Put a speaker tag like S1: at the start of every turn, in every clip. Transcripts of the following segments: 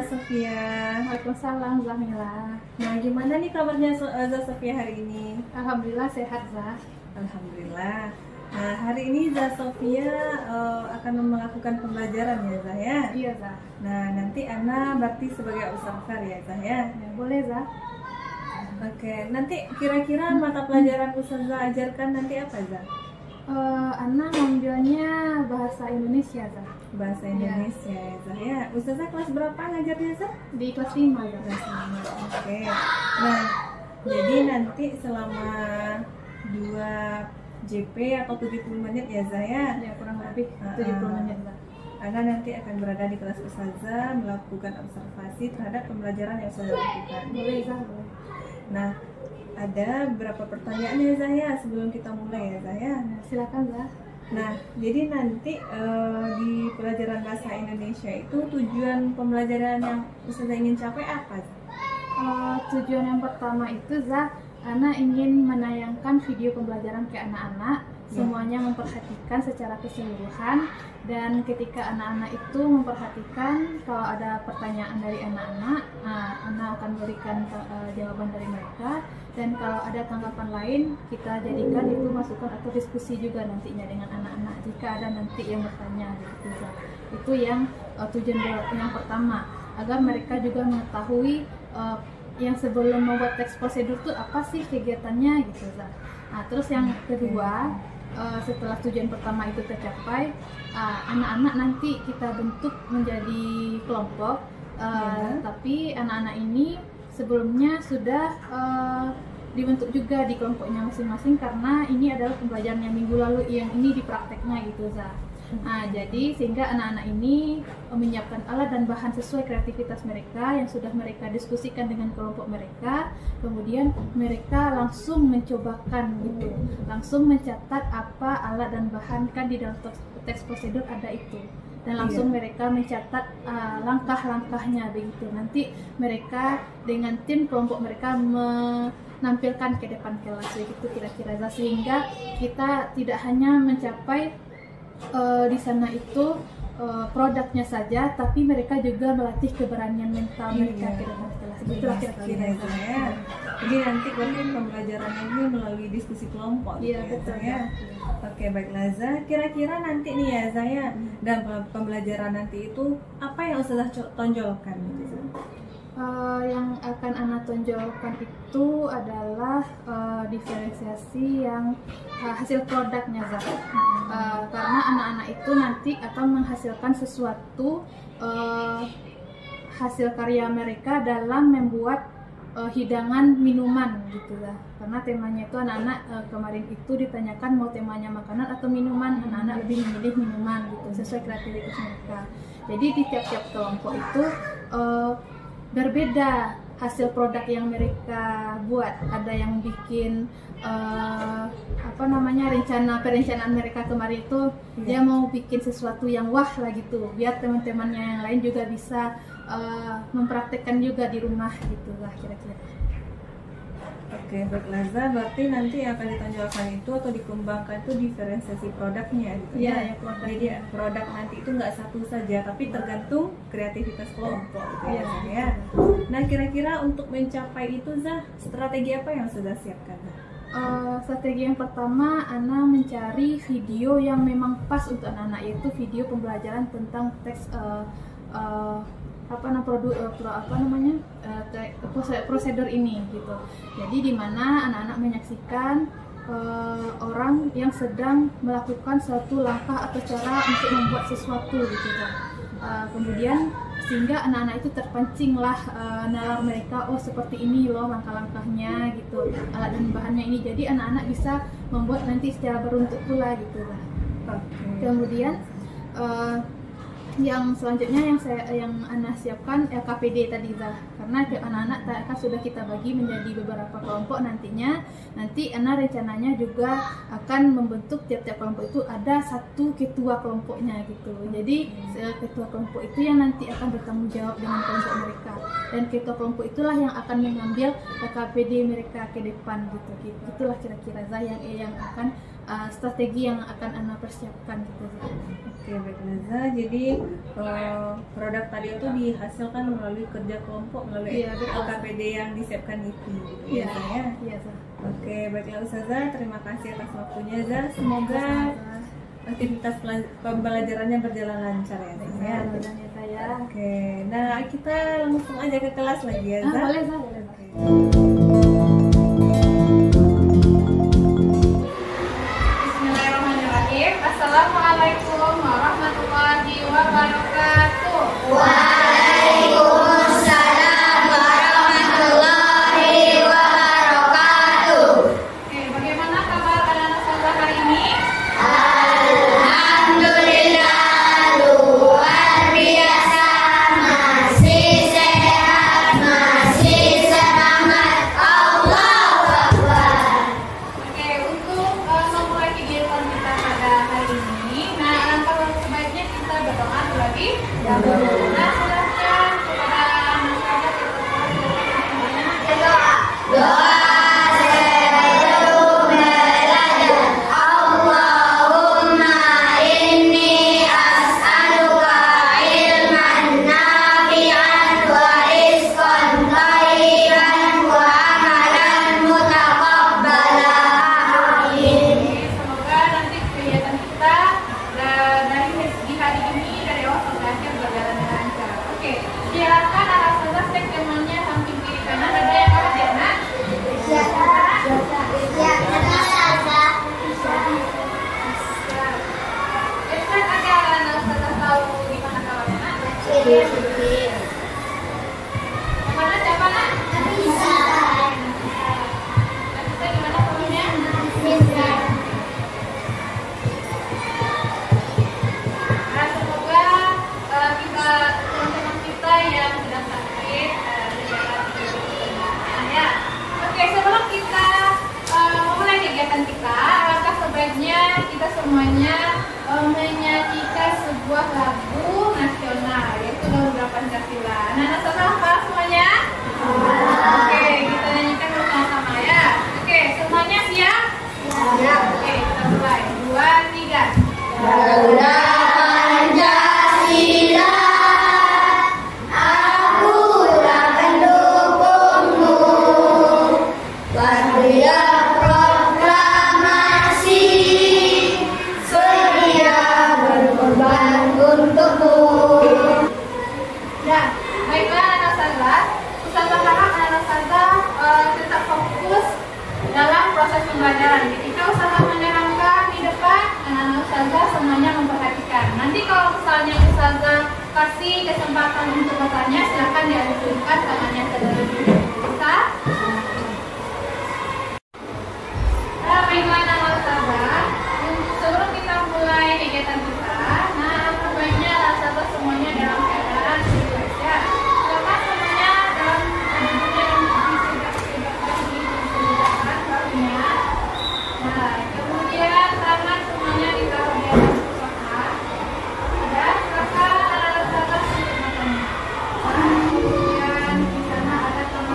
S1: Sofia.
S2: Waalaikumsalam Zahmila.
S1: Nah, gimana nih kabarnya Sofia hari ini?
S2: Alhamdulillah sehat Zah.
S1: Alhamdulillah. Nah, hari ini Sofia akan melakukan pembelajaran ya Zah ya?
S2: Iya Zah.
S1: Nah, nanti Ana berarti sebagai observer ya Zah ya?
S2: Ya, boleh Zah.
S1: Oke, nanti kira-kira mata pelajaran Ustazah ajarkan nanti apa Zah?
S2: Ana ngambilnya bahasa Indonesia Zah.
S1: Bahasa Indonesia ya Zah ya? Ustazah kelas berapa ngajarnya Zah?
S2: Di kelas 5 Zah.
S1: Kelas 5. Oke. Nah, jadi nanti selama 2 JP atau 70 menit ya Zah ya?
S2: Ya, kurang lebih 70 menit Zah.
S1: Ana nanti akan berada di kelas Ustazah melakukan observasi terhadap pembelajaran yang Ustazah lakukan.
S2: Boleh Zah, boleh.
S1: Nah, ada beberapa pertanyaan ya Zah ya sebelum kita mulai ya Zah ya?
S2: Nah, silakan Zah.
S1: Nah, jadi nanti di pelajaran bahasa Indonesia itu tujuan pembelajaran yang Ustazah ingin capai apa Zah?
S2: Tujuan yang pertama itu Zah, Ana ingin menayangkan video pembelajaran ke anak-anak, semuanya memperhatikan secara keseluruhan, dan ketika anak-anak itu memperhatikan kalau ada pertanyaan dari anak-anak, Ana akan berikan jawaban dari mereka, dan kalau ada tanggapan lain kita jadikan itu masukan atau diskusi juga nantinya dengan anak-anak jika ada nanti yang bertanya gitu Zah. Itu yang tujuan yang pertama, agar mereka juga mengetahui yang sebelum membuat teks prosedur itu apa sih kegiatannya gitu Zah. Nah, terus yang kedua, setelah tujuan pertama itu tercapai, anak-anak nanti kita bentuk menjadi kelompok, tapi anak-anak ini sebelumnya sudah dibentuk juga di kelompoknya masing-masing karena ini adalah pembelajaran yang minggu lalu yang ini diprakteknya gitu Zah. Nah, jadi sehingga anak-anak ini menyiapkan alat dan bahan sesuai kreativitas mereka yang sudah mereka diskusikan dengan kelompok mereka, kemudian mereka langsung mencobakan gitu, langsung mencatat apa alat dan bahan kan di dalam teks prosedur ada itu, dan langsung mereka mencatat langkah-langkahnya begitu. Nanti mereka dengan tim kelompok mereka menampilkan ke depan kelas begitu kira-kira, sehingga kita tidak hanya mencapai di sana itu produknya saja, tapi mereka juga melatih keberanian mental mereka ke depan kelas. Itulah kira-kira
S1: ya. Jadi nanti berarti pembelajaran ini melalui diskusi kelompok.
S2: Iya, betul
S1: ya. Oke, baiklah Zah. Kira-kira nanti nih ya Zah ya, dalam pembelajaran nanti itu apa yang Ustazah tonjolkan gitu Zah?
S2: Yang akan Ana tonjolkan itu adalah diferensiasi yang hasil produknya Zah. Karena anak-anak itu nanti akan menghasilkan sesuatu hasil karya mereka dalam membuat hidangan minuman gitu lah. Karena temanya itu anak-anak kemarin itu ditanyakan mau temanya makanan atau minuman, anak-anak lebih memilih minuman gitu sesuai kreativitas mereka. Jadi di tiap-tiap kelompok itu berbeda hasil produk yang mereka buat. Ada yang bikin perencanaan mereka kemarin itu dia mau bikin sesuatu yang wah lah gitu, biar teman-temannya yang lain juga bisa mempraktekkan juga di rumah gitu lah kira-kira.
S1: Oke, baiklah Zah, berarti nanti yang akan ditonjolkan itu atau dikembangkan itu diferensiasi produknya gitu
S2: ya.
S1: Jadi produk nanti itu nggak satu saja, tapi tergantung kreativitas kelompok gitu ya. Nah, kira-kira untuk mencapai itu Zah, strategi apa yang sudah siapkan Zah?
S2: Strategi yang pertama, Ana mencari video yang memang pas untuk anak-anak, yaitu video pembelajaran tentang teks prosedur ini gitu. Jadi di mana anak-anak menyaksikan orang yang sedang melakukan suatu langkah atau cara untuk membuat sesuatu gitu kan. Kemudian sehingga anak-anak itu terpancinglah nalar mereka, oh seperti ini loh langkah-langkahnya gitu, alat dan bahannya ini. Jadi anak-anak bisa membuat nanti secara beruntuk pula gitu lah. Kemudian yang selanjutnya yang Ana siapkan KPD tadi Zah, karena anak-anak kan sudah kita bagi menjadi beberapa kelompok nantinya. Nanti Ana rencananya juga akan membentuk tiap-tiap kelompok itu ada satu ketua kelompoknya gitu. Jadi ketua kelompok itu yang nanti akan bertanggung jawab dengan kelompok mereka, dan ketua kelompok itulah yang akan mengambil KPD mereka ke depan gitu. Itulah kira-kira Zah yang akan strategi yang akan Ana persiapkan gitu.
S1: Oke, baik Naza. Jadi produk tadi itu dihasilkan melalui kerja kelompok melalui
S2: Iya, betul.
S1: LKPD yang disiapkan IPI gitu
S2: Iya,
S1: ya, Zah, ya.
S2: iya, Zah.
S1: Oke, baiklah Ustazah, terima kasih atas waktunya Zah. Semoga aktivitas pembelajarannya berjalan lancar ya Zah, ya.
S2: Mudah-mudahan ya, Zah, ya.
S1: Oke, nah kita langsung aja ke kelas lagi ya Zah.
S2: Boleh, Zah, boleh, Zah.
S3: Bismillahirrahmanirrahim. Assalamualaikum warahmatullahi wabarakatuh.
S4: Waalaikumsalam warahmatullahi wabarakatuh.
S3: Oke, bagaimana kabar anak-anak sekolah hari ini?
S4: Alhamdulillah luar biasa, masih sehat, masih semangat. Allahu Akbar.
S3: Oke, untuk memulai kegiatan kita pada hari ini, nah alangkah sebaiknya kita berdoa terlebih dahulu. Nah, silahkan kepada masyarakat
S4: Doa sebelum belajar. Allahumma inni as'aluka ilman nafi'an wa rizqan thayyiban wa amalan mutaqabbalan.
S3: Semoga nanti kegiatan kita dari segi hari ini dari awal sampai akhir berjalan dengan lancar. Oke, silakan anak sekolah cek temannya samping kiri kanan ada yang kalah ya nak? Kan ada anak sekolah tahu di mana kawannya nak? Yang mana siapa nak? Nafisa gimana kawannya? Nah, semoga kita teman-teman kita yang sedang sakit berjalan dengan ya. Oke, sebelum kita memulai kegiatan kita, alangkah sebaiknya kita semuanya menyanyikan sebuah lagu nasional, yaitu lagu Pancasila. Nah, setelah apa semuanya? Oke, kita nyanyikan bersama-sama ya. Oke, semuanya siap? Oke, kita mulai. 2, 3.
S4: Garuda Pancasila, aku tak pendukungmu. Warga proklamasi, sedia berkorban untukmu.
S3: Ya, baiklah anak sahabat. Ustazah harap anak sahabat tetap fokus dalam proses pembelajaran. Ketika Ustazah menerangkan di depan, anak-anak Ustazah semuanya memperhatikan. Nanti kalau misalnya Ustazah kasih kesempatan untuk bertanya, silakan diajukan tangannya terlebih dahulu. Bisa? Nah, baiklah anak-anak Ustazah. Sebelum kita mulai kegiatan kita, nah sebaiknya anak Ustazah semuanya dalam keadaan rileks ya. Silakan semuanya dalam keadaan yang disediakan barunya. Nah, kemudian tangan semuanya ditaruh di atas paha. Ya, silakan anak-anak Ustazah untuk makannya. Kemudian di sana ada teman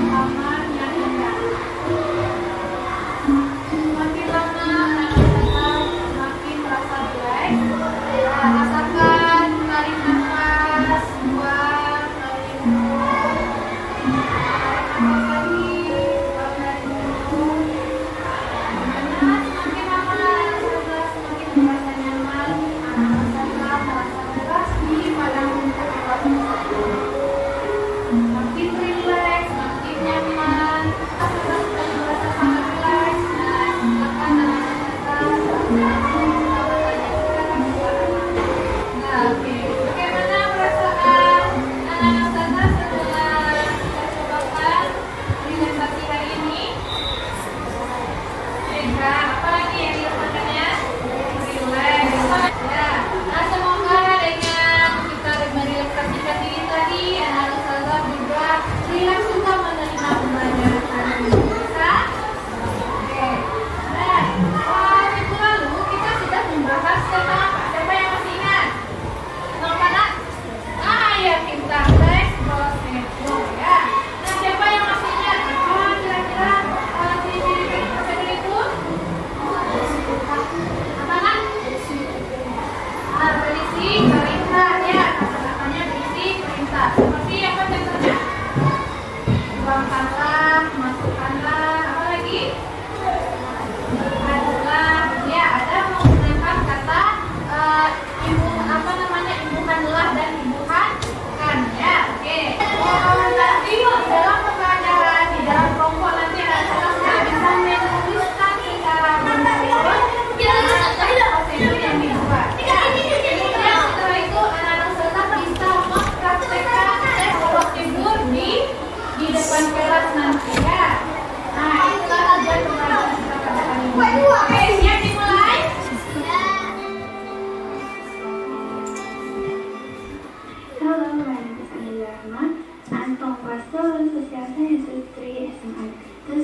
S5: saya Putri SMA 1.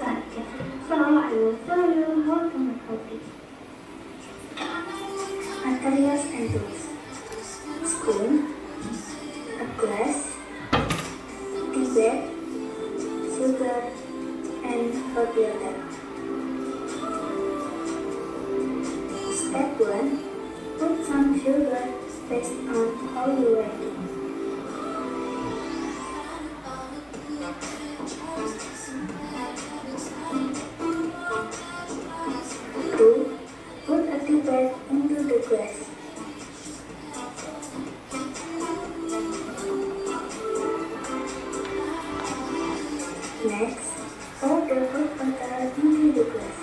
S5: So I will tell you how to make roti. Materials and tools: spoon, a glass, tea bag, sugar, and roti dough. Step 1. Put some sugar based on how you like it. Put a tea bag into the glass. Next, pour the hot water into the glass.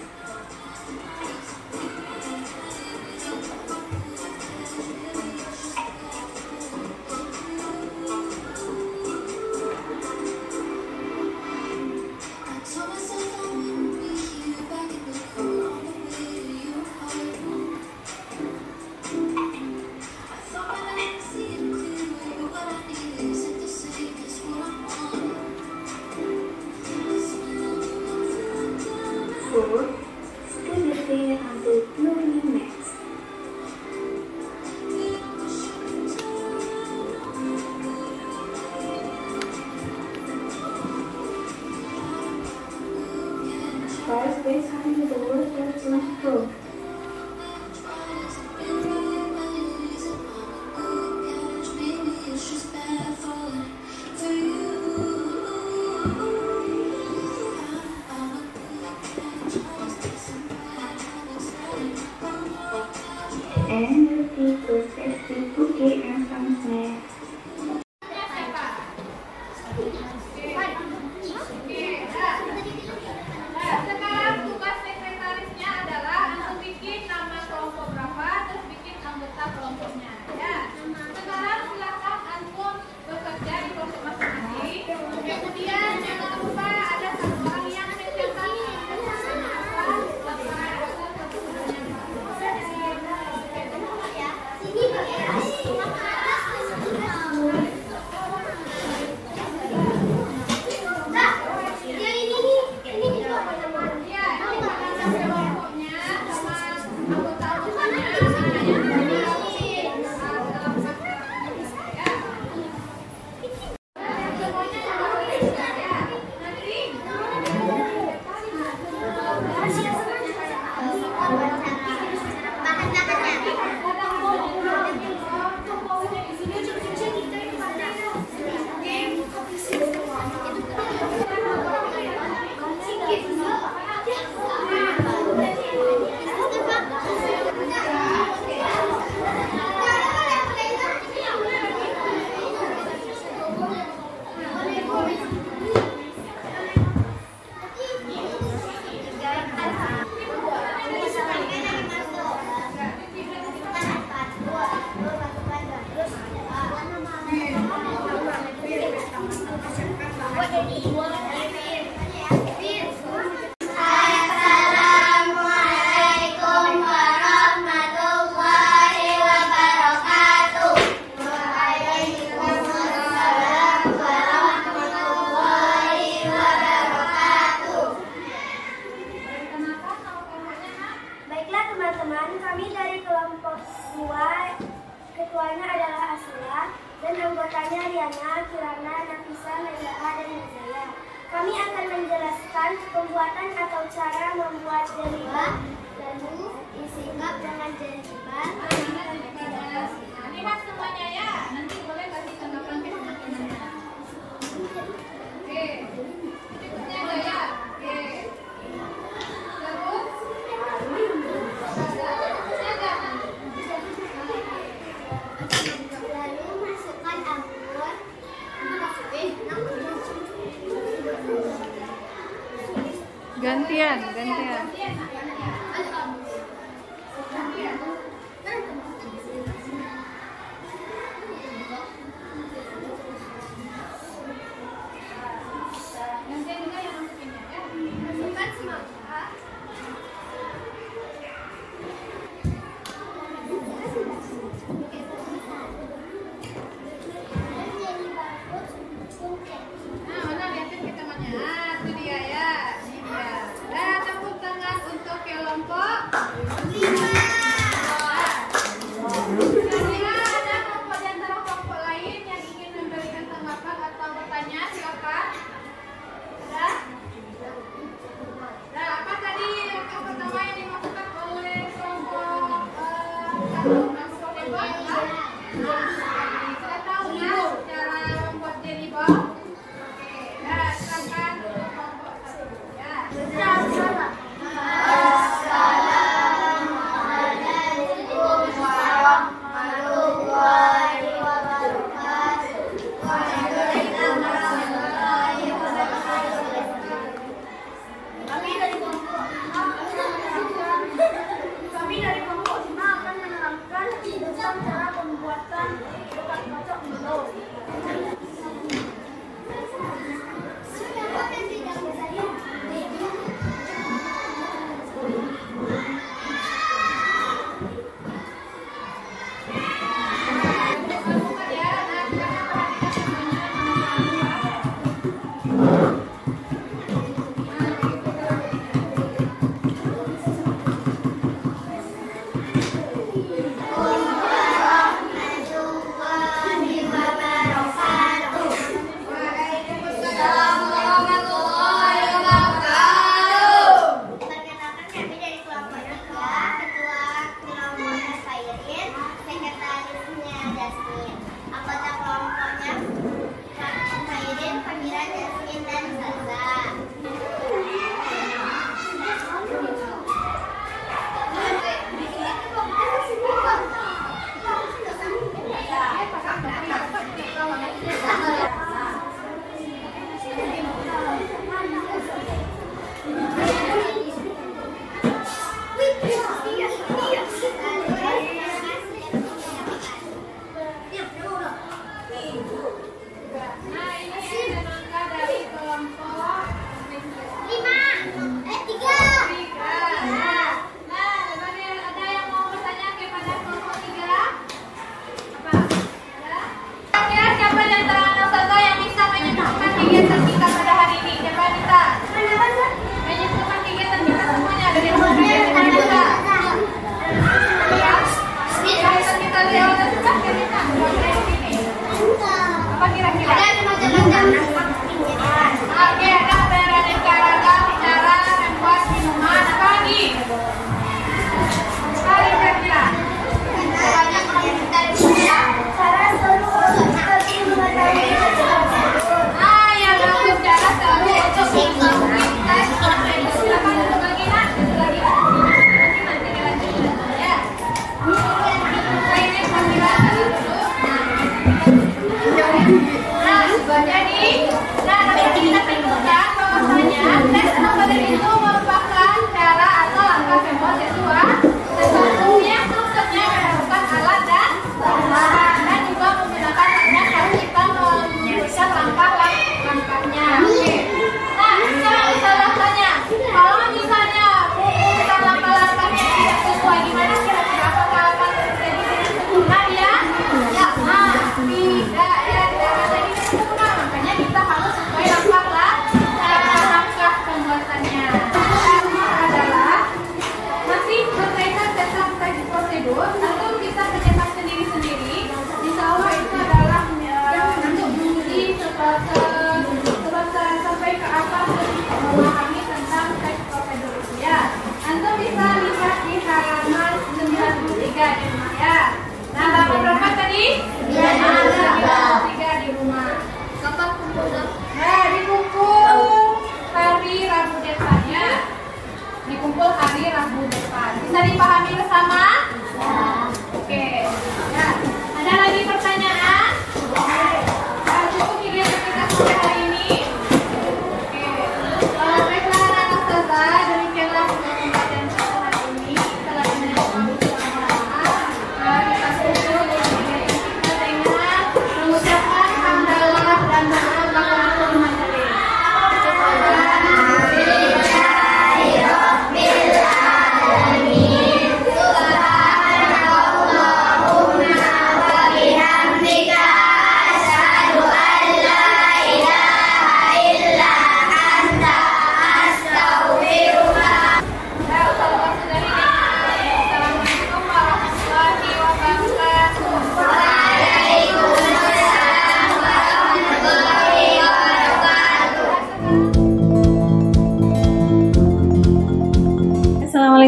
S5: Stir the thing until fluently mixed. Start basting the water to flow. And repeat the tasty cookie and some snacks.
S3: Sekarang tugas sekretarisnya adalah untuk bikin nama kelompok berapa, terus bikin anggota kelompoknya. Ya. Sekarang silakan antum bekerja di kelompok masing-masing. Kemudian jangan lupa ada satu orang yang mencetak
S4: Assalamualaikum warahmatullahi wabarakatuh. Waalaikumsalam warahmatullahi wabarakatuh.
S6: Baiklah teman-teman, kami dari kelompok 2, ketuanya adalah Aslia dan anggotanya Riana, Kirana, Nafisa, Naila, dan Nazaya. Kami akan menjelaskan pembuatan atau cara membuat jelibah, lalu disingkap dengan jelibah.
S3: lihat semuanya ya. Nanti boleh kasih tanggapan ke teman-temannya. Oke. Berikutnya ada ya. Oke. Terus
S4: Lalu masukkan anggur.
S1: Gantian.
S3: Gantian juga yang masukinnya ya.
S6: Masukkan semangka.
S3: Nah, mana lihatin ke temannya.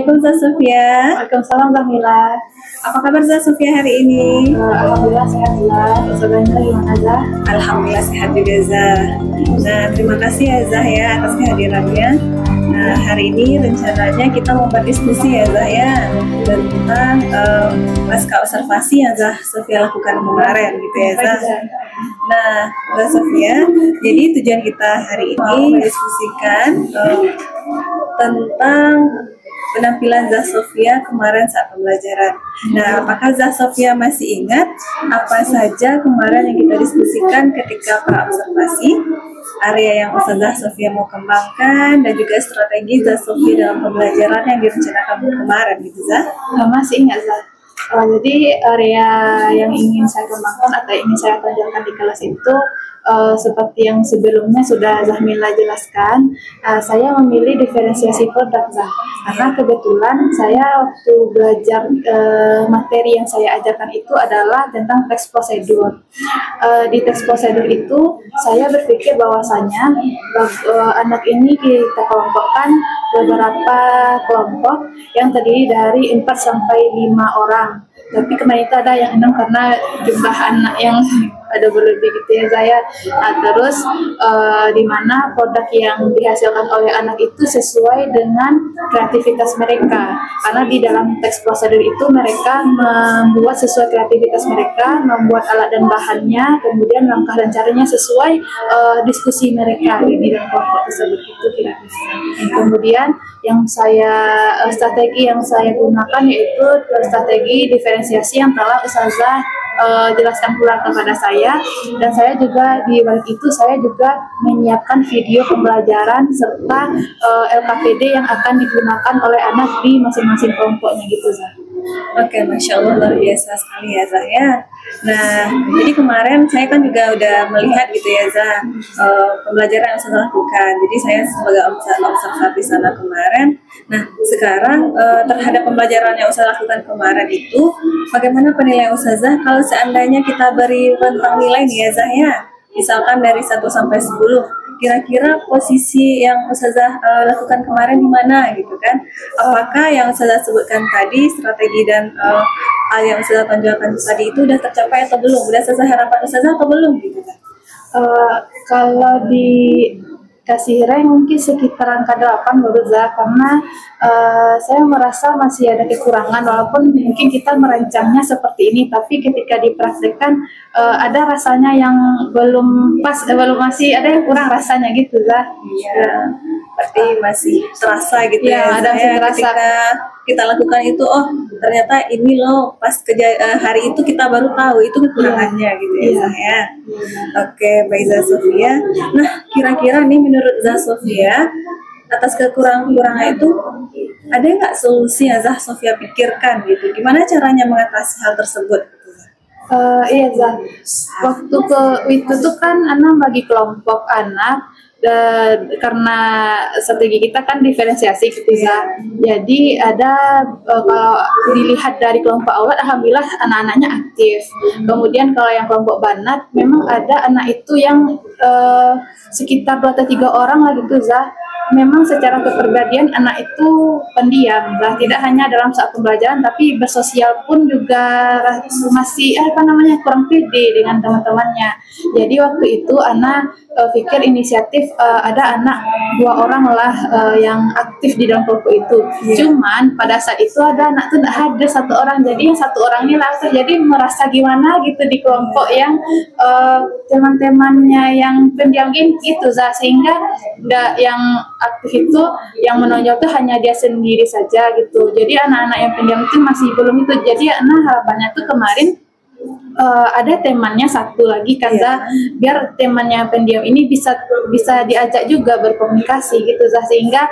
S1: Assalamualaikum Zah Sofia.
S2: Waalaikumsalam Zamila.
S1: Apa kabar Zah Sofia hari ini?
S2: Alhamdulillah sehat Zah. Ustazahnya gimana Zah?
S1: Alhamdulillah sehat juga Zah. Nah, terima kasih ya Zah ya atas kehadirannya. Nah, hari ini rencananya kita mau berdiskusi ya Zah ya tentang pasca observasi yang Zah Sofia lakukan kemarin gitu ya Zah. Nah, Zah Sofia, jadi tujuan kita hari ini diskusikan tentang penampilan Zah Sofia kemarin saat pembelajaran. Nah, apakah Zah Sofia masih ingat apa saja kemarin yang kita diskusikan ketika pra-observasi, area yang Ustazah Sofia mau kembangkan, dan juga strategi Zah Sofia dalam pembelajaran yang direncanakan kemarin gitu Zah?
S2: Masih ingat Zah. Jadi area yang ingin saya kembangkan atau ingin saya tonjolkan di kelas itu seperti yang sebelumnya sudah Zahmila jelaskan, saya memilih diferensiasi produk Zah, karena kebetulan saya waktu belajar materi yang saya ajarkan itu adalah tentang teks prosedur. Di teks prosedur itu saya berpikir bahwasanya anak ini kita kelompokkan beberapa kelompok yang terdiri dari 4 sampai 5 orang. Tapi kemarin itu ada yang 6 karena jumlah anak yang ada berlebih gitu ya saya. Terus di mana produk yang dihasilkan oleh anak itu sesuai dengan kreativitas mereka. Karena di dalam teks prosedur itu mereka membuat sesuai kreativitas mereka, membuat alat dan bahannya, kemudian langkah dan caranya sesuai diskusi mereka di dalam kelompok tersebut itu kira-kira. Kemudian yang strategi yang saya gunakan yaitu strategi diferensiasi yang telah Ustazah jelaskan pula kepada saya, dan saya juga di balik itu saya juga menyiapkan video pembelajaran serta LKPD yang akan digunakan oleh anak di masing-masing kelompoknya gitu Zah.
S1: Oke, Masya Allah luar biasa sekali ya Zah ya. Nah, jadi kemarin saya kan juga udah melihat gitu ya Zah pembelajaran yang saya lakukan. Jadi saya sebagai observator di sana kemarin. Nah, sekarang terhadap pembelajaran yang saya lakukan kemarin itu, bagaimana penilaian Ustazah kalau seandainya kita beri rentang nilai nih ya Zah ya, misalkan dari 1 sampai 10. Kira-kira posisi yang Ustazah lakukan kemarin di mana gitu kan? Apakah yang Ustazah sebutkan tadi, strategi dan hal yang Ustazah tonjolkan tadi itu udah tercapai atau belum? Udah sesuai harapan Ustazah atau belum gitu kan?
S2: Kalau dikasih rank mungkin sekitar angka 8 menurut Zah, karena saya merasa masih ada kekurangan walaupun mungkin kita merancangnya seperti ini, tapi ketika dipraktekkan ada rasanya yang belum pas, masih ada yang kurang rasanya gitu Zah.
S1: Iya, berarti masih terasa gitu ya,
S2: ada masih terasa.
S1: Ketika kita lakukan itu, oh ternyata ini loh pas hari itu kita baru tahu itu kekurangannya gitu ya Zah ya. Oke, baik Zah Sofia. Nah, kira-kira nih menurut Zah Sofia atas kekurangan itu ada nggak solusi yang Zah Sofia pikirkan gitu? Gimana caranya mengatasi hal tersebut?
S2: Iya Zah, waktu itu tuh kan anak bagi kelompok anak, karena strategi kita kan diferensiasi gitu Zah. Jadi ada kalau dilihat dari kelompok awal, alhamdulillah anak-anaknya aktif. Kemudian kalau yang kelompok banat, memang ada anak itu yang sekitar 2 atau 3 orang lah gitu Zah. Memang secara kepribadian anak itu pendiam Zah, tidak hanya dalam saat pembelajaran tapi bersosial pun juga masih kurang pede dengan teman-temannya. Jadi waktu itu anak pikir inisiatif ada anak 2 orang lah yang aktif di dalam kelompok itu. Cuman pada saat itu ada anak tuh tidak ada 1 orang, jadi yang 1 orang ini langsung jadi merasa gimana gitu di kelompok yang teman-temannya yang pendiam gitu Zah, sehingga nggak yang aktif itu yang menonjol tuh hanya dia sendiri saja gitu. Jadi anak-anak yang pendiam itu masih belum itu. Jadi anak harapannya tuh kemarin ada temannya 1 lagi kan Zah, biar temannya pendiam ini bisa diajak juga berkomunikasi gitu Zah, sehingga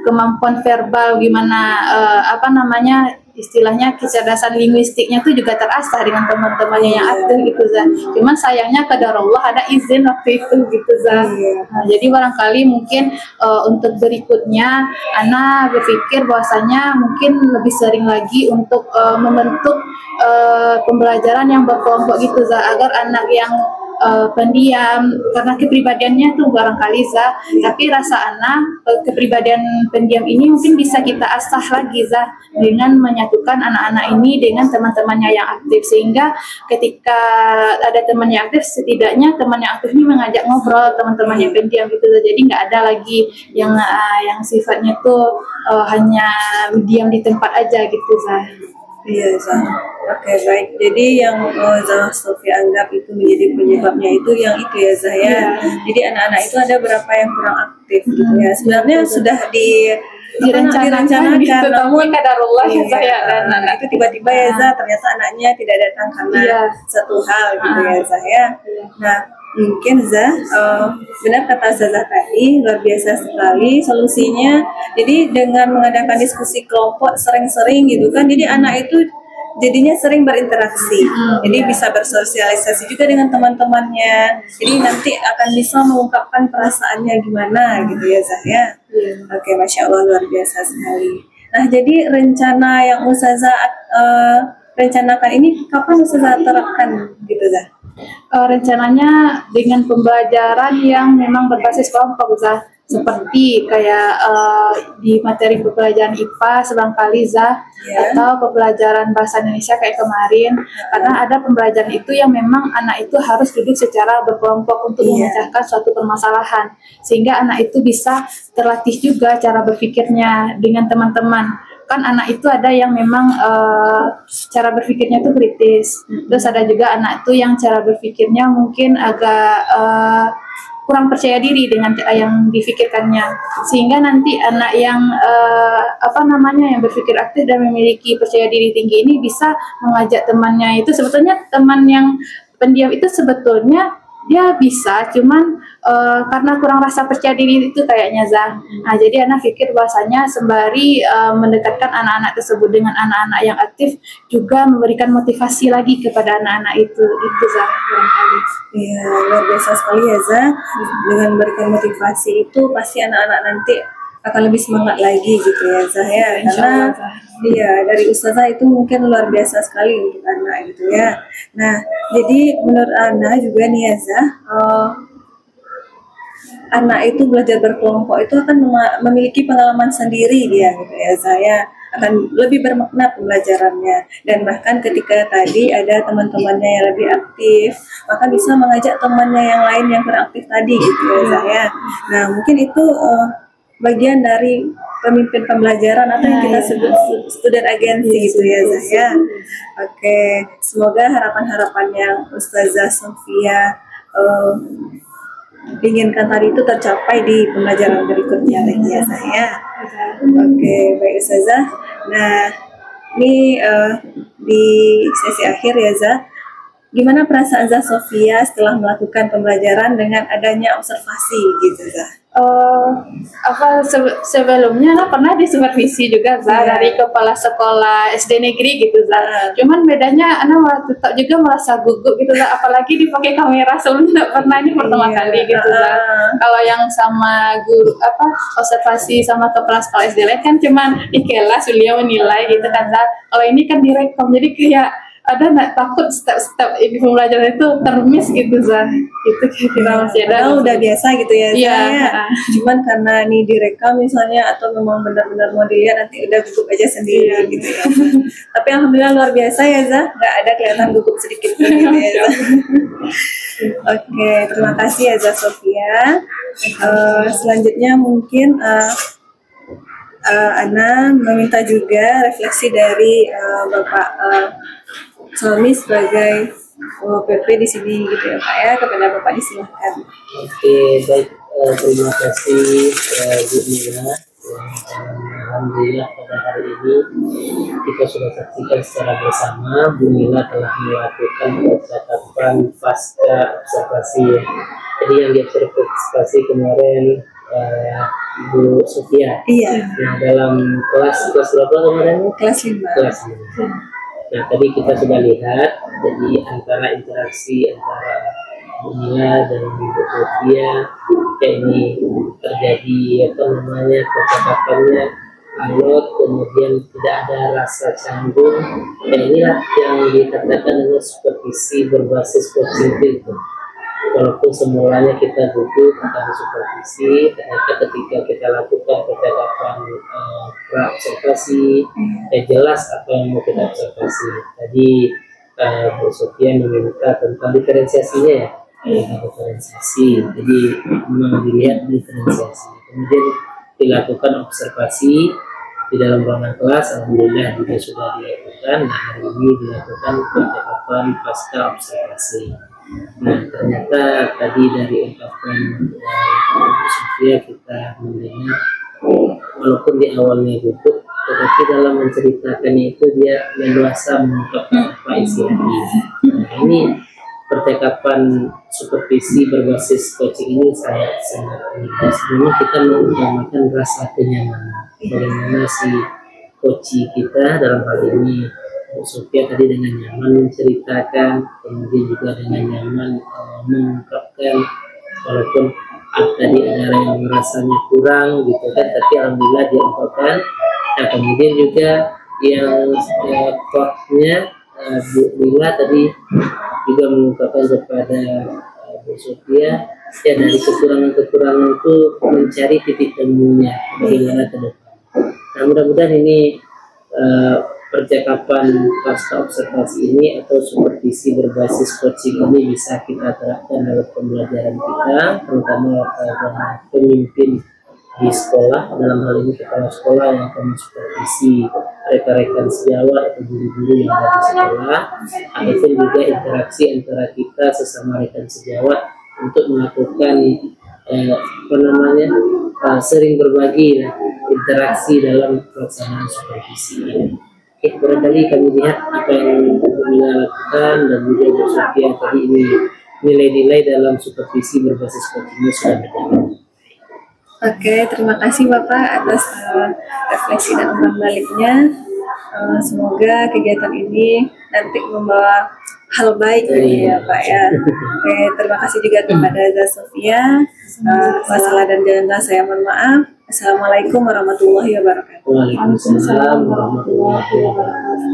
S2: kemampuan verbal gimana istilahnya kecerdasan linguistiknya tuh juga terasah dengan teman-temannya yang aktif gitu Zah. Cuman sayangnya qadarullah ada izin waktu itu gitu Zah. Nah, jadi barangkali mungkin untuk berikutnya Ana berpikir bahwasanya mungkin lebih sering lagi untuk membentuk pembelajaran yang berkelompok gitu Zah, agar anak yang pendiam karena kepribadiannya tuh barangkali Zah, tapi rasa anak kepribadian pendiam ini mungkin bisa kita asah lagi Zah dengan menyatukan anak-anak ini dengan teman-temannya yang aktif, sehingga ketika ada teman yang aktif, setidaknya teman yang aktif ini mengajak ngobrol teman-teman yang pendiam gitu Zah. Jadi nggak ada lagi yang sifatnya tuh hanya diam di tempat aja gitu Zah.
S1: Iya, Zah. Oke, baik. Jadi yang Zah Sofia anggap itu menjadi penyebabnya itu yang itu ya, Zah ya. Jadi anak-anak itu ada berapa yang kurang aktif gitu ya. Sebenarnya sudah direncanakan
S2: gitu,
S1: namun
S2: kadarullah ya Zah ya.
S1: Dan itu tiba-tiba ya Zah, ternyata anaknya tidak datang karena satu hal gitu ya Zah ya. Nah, mungkin Zah, benar kata Zah tadi, luar biasa sekali solusinya. Jadi dengan mengadakan diskusi kelompok sering-sering gitu kan, jadi anak itu jadinya sering berinteraksi, jadi bisa bersosialisasi juga dengan teman-temannya. Jadi nanti akan bisa mengungkapkan perasaannya gimana gitu ya Zah ya. Oke, Masya Allah, luar biasa sekali. Nah, jadi rencana yang Ustazah rencanakan ini kapan Ustazah terapkan gitu Zah?
S2: Rencananya dengan pembelajaran yang memang berbasis kelompok Zah, seperti kayak di materi pembelajaran IPA selangkali Zah, atau pembelajaran bahasa Indonesia kayak kemarin, karena ada pembelajaran itu yang memang anak itu harus duduk secara berkelompok untuk memecahkan suatu permasalahan, sehingga anak itu bisa terlatih juga cara berpikirnya dengan teman-teman. Kan anak itu ada yang memang cara berpikirnya itu kritis, terus ada juga anak itu yang cara berpikirnya mungkin agak kurang percaya diri dengan yang difikirkannya, sehingga nanti anak yang yang berpikir aktif dan memiliki percaya diri tinggi ini bisa mengajak temannya itu. Sebetulnya teman yang pendiam itu sebetulnya dia bisa, cuman karena kurang rasa percaya diri itu kayaknya Zah. Nah, jadi anak pikir bahwasanya sembari mendekatkan anak-anak tersebut dengan anak-anak yang aktif, juga memberikan motivasi lagi kepada anak-anak itu Zah barangkali.
S1: Iya, luar biasa sekali ya Zah. Dengan memberikan motivasi itu pasti anak-anak nanti akan lebih semangat lagi gitu ya Zah ya. Karena dari Ustazah itu mungkin luar biasa sekali untuk anak gitu ya. Nah, jadi menurut Ana juga nih ya Zah, anak itu belajar berkelompok itu akan memiliki pengalaman sendiri dia gitu ya Zah ya. Akan lebih bermakna pembelajarannya, dan bahkan ketika tadi ada teman-temannya yang lebih aktif, maka bisa mengajak temannya yang lain yang kurang aktif tadi gitu ya Zah ya. Nah, mungkin itu bagian dari pemimpin pembelajaran atau yang kita sebut student agency gitu ya Zah ya. Oke, semoga harapan-harapan yang Ustazah Sofia inginkan tadi itu tercapai di pembelajaran berikutnya lagi ya Zah ya. Oke, baik Ustazah. Nah, ini di sesi akhir ya Zah, gimana perasaan Zah Sofia setelah melakukan pembelajaran dengan adanya observasi gitu Zah?
S2: Sebelumnya pernah disupervisi juga Zah dari kepala sekolah SD negeri gitu Zah. Cuman bedanya anak tetap juga merasa gugup gitu Zah, apalagi dipakai kamera. Sebelumnya tidak pernah, ini pertama kali gitu Zah. Kalau yang sama guru observasi sama kepala sekolah SD lain kan cuman di kelas beliau menilai gitu kan Zah. Kalau ini kan direkam, jadi kayak ada nggak takut step-step di pembelajaran itu termiss gitu Zah. Itu kira masih ada.
S1: Udah biasa gitu ya Zah ya. Cuman karena ini direkam misalnya, atau memang benar-benar mau dilihat, nanti udah gugup aja sendiri gitu ya. Tapi alhamdulillah luar biasa ya Zah, nggak ada kelihatan gugup sedikit pun gitu ya Zah. Oke, terima kasih ya Zah Sofia. Selanjutnya mungkin Ana meminta juga refleksi dari Bapak Solmi sebagai PP di sini gitu ya Pak ya, kepada Bapak disilahkan.
S7: Oke, baik, terima kasih Bu Mila. Alhamdulillah pada hari ini kita sudah saksikan secara bersama Bu Mila telah melakukan percakapan pasca observasi. Jadi yang diobservasi kemarin Bu Sofia.
S1: Iya.
S7: Nah, dalam kelas berapa kemarin?
S1: Kelas 5.
S7: Kelas 5. Nah, tadi kita sudah lihat, jadi antara interaksi antara Bu Mila dan Bu Sofia kayak ini terjadi percakapannya alot, kemudian tidak ada rasa canggung. Inilah yang dikatakan dengan supervisi berbasis coaching itu. walaupun semulanya kita butuh tentang supervisi, ternyata ketika kita lakukan percakapan observasi, jelas apa yang mau kita observasi. Tadi Bu Sofia meminta tentang diferensiasinya ya, diferensiasi. Jadi memang dilihat diferensiasi, kemudian dilakukan observasi di dalam ruangan kelas. Alhamdulillah juga sudah dilakukan. Nah, hari ini dilakukan percakapan pasca observasi. Nah, ternyata tadi dari ungkapan Bu Sofia kita mendengar walaupun di awalnya gugup, tetapi dalam menceritakannya itu dia leluasa mengungkapkan apa isi hati. Nah, ini percakapan supervisi berbasis coaching ini sangat unik. Sebelumnya kita mengutamakan rasa kenyamanan. Bagaimana si coaching kita dalam hal ini Bu Sofia tadi dengan nyaman menceritakan, kemudian juga dengan nyaman mengungkapkan walaupun tadi ada yang merasanya kurang gitu kan, tapi alhamdulillah dia ungkapkan. Nah, kemudian juga yang quote-nya Bu Lila tadi juga mengungkapkan kepada Bu Sofia ya, dari kekurangan-kekurangan itu mencari titik temunya bagaimana ke depan. Nah, mudah-mudahan ini percakapan pasca observasi ini atau supervisi berbasis coaching ini bisa kita terapkan dalam pembelajaran kita, terutama para pemimpin di sekolah, dalam hal ini kepala sekolah yang akan mensupervisi rekan-rekan sejawat atau guru-guru yang ada di sekolah, ataupun juga interaksi antara kita sesama rekan sejawat untuk melakukan sering berbagi interaksi dalam pelaksanaan supervisi ini. Oke, barangkali kami lihat apa yang Mila lakukan dan juga Bu Sofia tadi ini nilai-nilai dalam supervisi berbasis coaching sudah berjalan.
S1: Oke, terima kasih Bapak atas refleksi dan umpan baliknya. Semoga kegiatan ini nanti membawa hal baik ya Pak ya. Oke, terima kasih juga kepada Sofia. Salah dan jalan saya mohon maaf. Assalamualaikum warahmatullahi wabarakatuh.
S7: Waalaikumsalam warahmatullahi wabarakatuh.